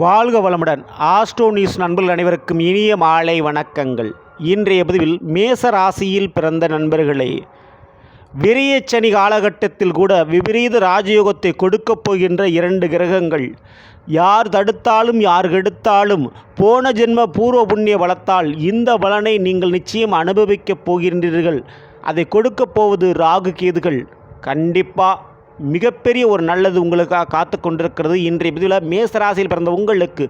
வாழ்க வளமுடன். Astro news நண்பர்கள் அனைவருக்கும் இனிய மாலை வணக்கங்கள். இன்றைய பதிவில் மேச ராசியில் பிறந்த நண்பர்களே, விரயச்சனி காலகட்டத்தில் கூட விபரீத ராஜயோகத்தை கொடுக்கப் போகின்ற 2 கிரகங்கள் யார் தடுத்தாலும் யார் கெடுத்தாலும் போன ஜென்ம பூர்வ புண்ணிய பலத்தால் இந்த பலனை நீங்கள் நிச்சயம் அனுபவிக்கப் போகின்றீர்கள். அதை கொடுக்கப் போவது ராகு கேதுகள். கண்டிப்பாக மிகப்பெரிய ஒரு நல்லது உங்களுக்காக காத்து கொண்டிருக்கிறது. இன்றைய பதிவில் மேசராசியில் பிறந்த உங்களுக்கு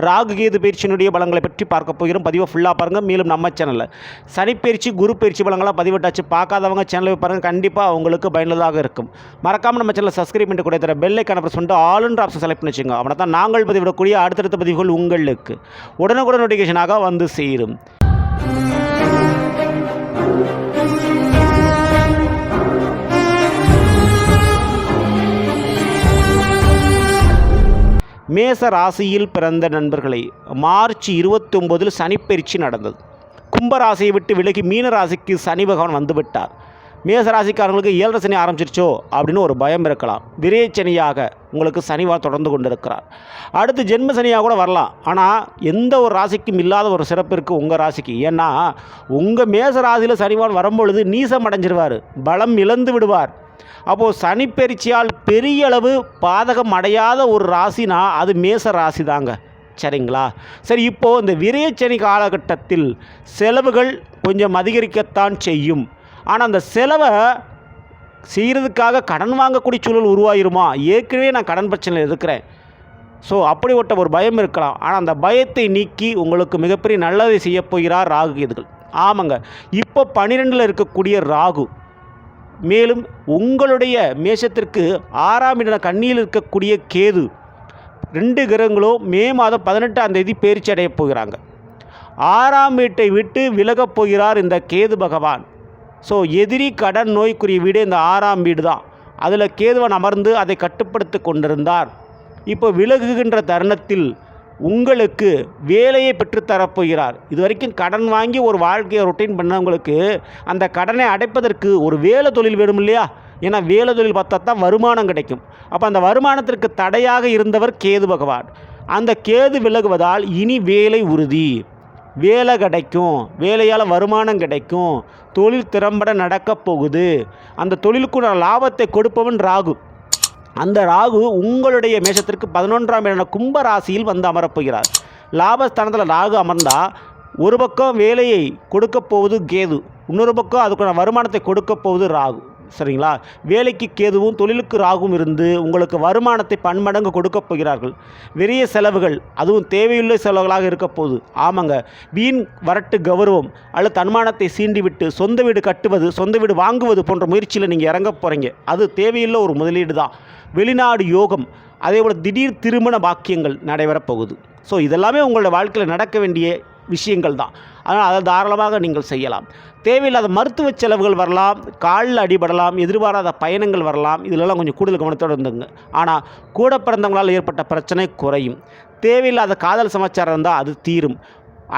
ராகு கேது பயிற்சியினுடைய பலங்களை பற்றி பார்க்க போகிறோம். பதிவை ஃபுல்லாக பாருங்கள். மேலும் நம்ம சேனலில் சனிப்பயிற்சி குரு பயிற்சி பலங்களாக பதிவிட்டாச்சு. பார்க்காதவங்க சேனலை பாருங்கள், கண்டிப்பாக உங்களுக்கு பயனுள்ளதாக இருக்கும். மறக்காமல் நம்ம சேனலை சப்ஸ்கிரைப் பண்ணிட்டு கூட தர பெல் ஐக்கான பிரஸ் பண்ணிட்டு ஆல் ஆப்ஷன் செலக்ட் பண்ணி வச்சுங்க. அவனை தான் நாங்கள் பதிவிடக்கூடிய அடுத்தடுத்த பதிவுகள் உங்களுக்கு உடனுக்குடன் நோட்டிஃபிகேஷனாக வந்து சேரும். மேச ராசியில் பிறந்த நண்பர்களை, மார்ச் 29 சனிப்பயிற்சி நடந்தது. கும்பராசியை விட்டு விலகி மீன ராசிக்கு சனி பகவான் வந்துவிட்டார். மேச ராசிக்காரங்களுக்கு 7 சனி ஆரம்பிச்சிருச்சோ அப்படின்னு ஒரு பயம் இருக்கலாம். விரயச்சனியாக உங்களுக்கு சனிவார் தொடர்ந்து கொண்டிருக்கிறார். அடுத்து ஜென்ம சனியாக கூட வரலாம். ஆனால் எந்த ஒரு ராசிக்கும் இல்லாத ஒரு சிறப்பு இருக்குது உங்கள் ராசிக்கு. ஏன்னா உங்கள் மேச ராசியில் சனிவான் வரும்பொழுது நீசம் அடைஞ்சிருவார், பலம் இழந்து விடுவார். அப்போது சனிப்பெயர்ச்சியால் பெரிய அளவு பாதகம் அடையாத ஒரு ராசினா அது மேச ராசி தாங்க. சரிங்களா? சரி, இப்போது இந்த விரயச்சனி காலகட்டத்தில் செலவுகள் கொஞ்சம் அதிகரிக்கத்தான் செய்யும். ஆனால் அந்த செலவை செய்கிறதுக்காக கடன் வாங்கக்கூடிய சூழல் உருவாயிருமா? ஏற்கனவே நான் கடன் பிரச்சனையில் இருக்கிறேன், ஸோ அப்படிப்பட்ட ஒரு பயம் இருக்கலாம். ஆனால் அந்த பயத்தை நீக்கி உங்களுக்கு மிகப்பெரிய நல்லதை செய்யப்போகிறார் ராகு கேதுகள். ஆமாங்க, இப்போ 12ல் இருக்கக்கூடிய ராகு, மேலும் உங்களுடைய மேஷத்திற்கு 6ஆம் இட கன்னியில் இருக்கக்கூடிய கேது, 2 கிரகங்களும் மே மாதம் 18ஆம் தேதி பயிற்சி அடையப் போகிறாங்க. 6ஆம் வீட்டை விட்டு விலகப் போகிறார் இந்த கேது பகவான். ஸோ எதிரி கடன் நோய்க்குரிய வீடு இந்த 6ஆம் வீடு தான். அதில் கேதுவன் அமர்ந்து அதை கட்டுப்படுத்தி கொண்டிருந்தார். இப்போ விலகுகின்ற தருணத்தில் உங்களுக்கு வேலையை பெற்றுத்தரப்போகிறார். இது வரைக்கும் கடன் வாங்கி ஒரு வாழ்க்கையை ரொட்டீன் பண்ணவங்களுக்கு அந்த கடனை அடைப்பதற்கு ஒரு வேலை தொழில் வேணும் இல்லையா? ஏன்னா வேலை தொழில் பார்த்தா தான் வருமானம் கிடைக்கும். அப்போ அந்த வருமானத்திற்கு தடையாக இருந்தவர் கேது பகவான். அந்த கேது விலகுவதால் இனி வேலை உறுதி, வேலை கிடைக்கும், வேலையால் வருமானம் கிடைக்கும், தொழில் திறம்பட நடக்கப் போகுது. அந்த தொழிலுக்கு லாபத்தை கொடுப்பவன் ராகு. அந்த ராகு உங்களுடைய மேஷத்திற்கு 11ஆம் இடம் கும்ப ராசியில் வந்து அமரப்போகிறார். லாபஸ்தானத்தில் ராகு அமர்ந்தால் ஒரு பக்கம் வேலையை கொடுக்க போவது கேது, இன்னொரு பக்கம் அதுக்கான வருமானத்தை கொடுக்க போவது ராகு. சரிங்களா? வேலைக்கு கேதுவும் தொழிலுக்கு ராகுவும் இருந்து உங்களுக்கு வருமானத்தை பன்மடங்கு கொடுக்க போகிறார்கள். விரைய செலவுகள், அதுவும் தேவையுள்ள செலவுகளாக இருக்க போகுது. ஆமாங்க, வீண் வரட்டு கௌரவம் அல்லது தன்மானத்தை சீண்டிவிட்டு சொந்த வீடு கட்டுவது, சொந்த வீடு வாங்குவது போன்ற முயற்சியில் நீங்கள் இறங்க போகிறீங்க. அது தேவையுள்ள ஒரு முதலீடு தான். வெளிநாடு யோகம், அதேபோல் திடீர் திருமண பாக்கியங்கள் நடைபெறப் போகுது. ஸோ இதெல்லாமே உங்களோட வாழ்க்கையில் நடக்க வேண்டிய விஷயங்கள் தான். அதனால் அதை தாராளமாக நீங்கள் செய்யலாம். தேவையில்லாத மருத்துவ செலவுகள் வரலாம், காலில் அடிபடலாம், எதிர்பாராத பயணங்கள் வரலாம். இதிலெல்லாம் கொஞ்சம் கூடுதல் கவனத்தோடு இருந்துங்க. ஆனால் கூட பிறந்தவங்களால் ஏற்பட்ட பிரச்சனை குறையும். தேவையில்லாத காதல் சமாச்சாரம் இருந்தால் அது தீரும்.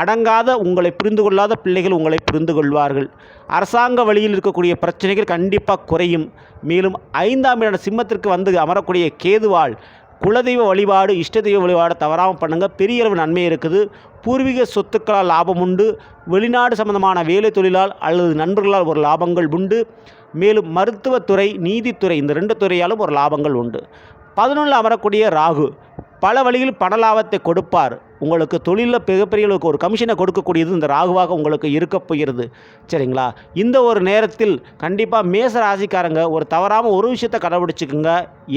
அடங்காத உங்களை புரிந்து கொள்ளாத பிள்ளைகள் உங்களை புரிந்து கொள்வார்கள். அரசாங்க வழியில் இருக்கக்கூடிய பிரச்சனைகள் கண்டிப்பாக குறையும். மேலும் 5ஆம் இட சிம்மத்திற்கு வந்து அமரக்கூடிய கேதுவால் குலதெய்வ வழிபாடு, இஷ்ட தெய்வ வழிபாடு தவறாமல் பண்ணுங்கள். பெரிய அளவு நன்மை இருக்குது. பூர்வீக சொத்துக்களால் லாபம் உண்டு. வெளிநாடு சம்பந்தமான வேலை தொழிலால் அல்லது நண்பர்களால் ஒரு லாபங்கள் உண்டு. மேலும் மருத்துவத்துறை, நீதித்துறை, இந்த 2 துறையாலும் ஒரு லாபங்கள் உண்டு. 11ல் அமரக்கூடிய ராகு பல வழியில் பண லாபத்தை கொடுப்பார். உங்களுக்கு தொழிலில் மிகப்பெரியவர்களுக்கு ஒரு கமிஷனை கொடுக்கக்கூடியது இந்த ராகுவாக உங்களுக்கு இருக்க போகிறது. சரிங்களா? இந்த ஒரு நேரத்தில் கண்டிப்பாக மேச ராசிக்காரங்க ஒரு தவறாமல் ஒரு விஷயத்தை கடைபிடிச்சிக்குங்க.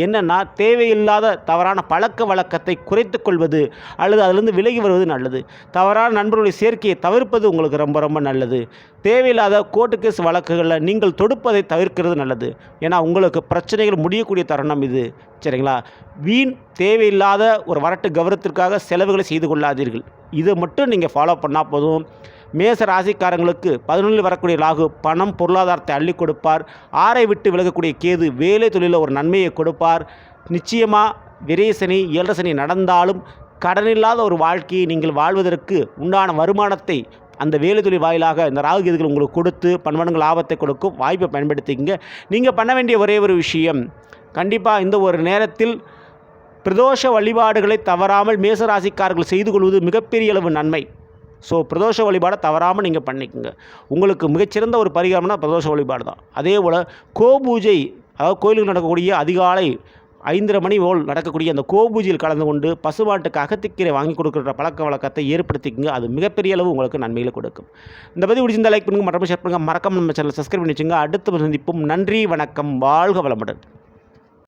என்னென்னா, தேவையில்லாத தவறான பழக்க வழக்கத்தை குறைத்து கொள்வது அல்லது அதிலிருந்து விலகி வருவது நல்லது. தவறான நண்பர்களுடைய சேர்க்கையை தவிர்ப்பது உங்களுக்கு ரொம்ப ரொம்ப நல்லது. தேவையில்லாத கோர்ட்டு கேஸ் வழக்குகளில் நீங்கள் தொடுப்பதை தவிர்க்கிறது நல்லது. ஏன்னா உங்களுக்கு பிரச்சனைகள் முடியக்கூடிய தருணம் இது. சரிங்களா? வீண் தேவையில்லாத ஒரு வரட்டு கௌரவத்திற்காக செலவுகளை செய்து கொள்ளாதீர்கள். இதை மட்டும் நீங்கள் ஃபாலோ பண்ணால் போதும். மேச ராசிக்காரங்களுக்கு 11ல் வரக்கூடிய ராகு பணம் பொருளாதாரத்தை அள்ளி கொடுப்பார். 6ஐ விட்டு விலகக்கூடிய கேது வேலை தொழிலில் ஒரு நன்மையை கொடுப்பார். நிச்சயமாக விரயசனி 7 சனி நடந்தாலும் கடனில்லாத ஒரு வாழ்க்கையை நீங்கள் வாழ்வதற்கு உண்டான வருமானத்தை அந்த வேலை தொழில் வாயிலாக இந்த ராகு கேதுகள் உங்களுக்கு கொடுத்து பன்மடங்கு லாபத்தை கொடுக்கும். வாய்ப்பை பயன்படுத்திக்கங்க. நீங்கள் பண்ண வேண்டிய ஒரே ஒரு விஷயம், கண்டிப்பாக இந்த ஒரு நேரத்தில் பிரதோஷ வழிபாடுகளை தவறாமல் மேசராசிக்காரர்கள் செய்து கொள்வது மிகப்பெரிய அளவு நன்மை. ஸோ பிரதோஷ வழிபாடை தவறாமல் நீங்கள் பண்ணிக்கோங்க. உங்களுக்கு மிகச்சிறந்த ஒரு பரிகாரம்னா பிரதோஷ வழிபாடு தான். அதே போல் கோபூஜை, அதாவது கோயிலுக்கு நடக்கக்கூடிய அதிகாலை 5:30 மணி போல் நடக்கக்கூடிய அந்த கோபூஜையில் கலந்து கொண்டு பசுமாட்டுக்கு அகத்திக்கீரை வாங்கி கொடுக்குற பழக்க வழக்கத்தை ஏற்படுத்திக்கங்க. அது மிகப்பெரிய அளவு உங்களுக்கு நன்மைகளை கொடுக்கும். இந்த பதிவு பிடிச்சிருந்தால் லைக் பண்ணுங்கள், மறக்காம ஷேர் பண்ணுங்கள், மறக்காம நம்ம சேனலை சப்ஸ்கிரைப் பண்ணி வச்சுங்க. அடுத்த சந்திப்போம். நன்றி, வணக்கம், வாழ்க வளமுடன்.